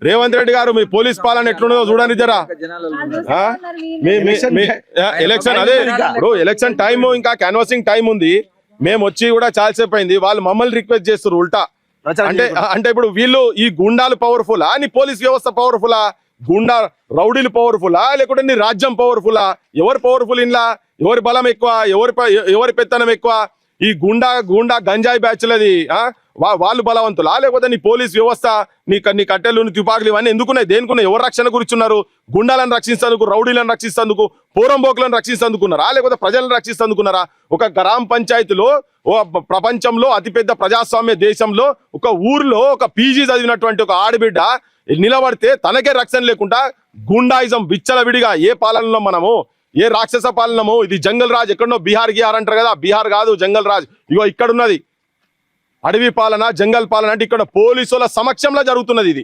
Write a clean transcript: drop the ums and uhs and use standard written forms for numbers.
రేవంత్ రెడ్డి గారు మీ పోలీస్ పాలన ఎట్లున్నదో చూడండి జరా. ఎలక్షన్ అదే ఇప్పుడు ఎలక్షన్ టైం ఇంకా క్యాన్వాసింగ్ టైం ఉంది. మేము వచ్చి కూడా చాలాసేపు అయింది. వాళ్ళు మమ్మల్ని రిక్వెస్ట్ చేస్తారు ఉల్టా. అంటే ఇప్పుడు వీళ్ళు ఈ గుండాలు పవర్ఫులా, నీ పోలీస్ వ్యవస్థ పవర్ఫులా, గుండా రౌడీలు పవర్ఫులా, లేకుంటే నీ రాజ్యం పవర్ఫులా? ఎవరు పవర్ఫుల్ ఇంట్లో? ఎవరి బలం ఎక్కువ? ఎవరి పెత్తనం ఎక్కువ? ఈ గుండా గంజాయి బ్యాచ్లది వాళ్ళు బలవంతులా, లేకపోతే నీ పోలీస్ వ్యవస్థ, నీ కట్టెలు, నీ తుపాకులు ఇవన్నీ ఎందుకున్నాయి? దేనికున్నాయి? ఎవరు రక్షణ కూర్చున్నారు? గుండాలను రక్షిస్తేందుకు, రౌడీలను రక్షిస్తేందుకు, పోరంబోకులను రక్షిస్తేందుకున్నారా, లేకపోతే ప్రజలను రక్షిస్తేందుకున్నారా? ఒక గ్రామ పంచాయతీలో ప్రపంచంలో అతిపెద్ద ప్రజాస్వామ్య దేశంలో ఒక ఊర్లో ఒక పీజీ చదివినటువంటి ఒక ఆడబిడ్డ నిలబడితే తనకే రక్షణ లేకుండా గుండాయిజం విచ్చలవిడిగా ఏ పాలనలో మనము, ఏ రాక్షస పాలనము? ఇది జంగల్ రాజ్. ఎక్కడనో బీహార్ అంటారు కదా, బీహార్ కాదు జంగల్ రాజ్. ఇగో ఇక్కడ ఉన్నది అడవి పాలన, జంగల్ పాలన. అంటే ఇక్కడ పోలీసుల సమక్షంలో జరుగుతున్నది ఇది.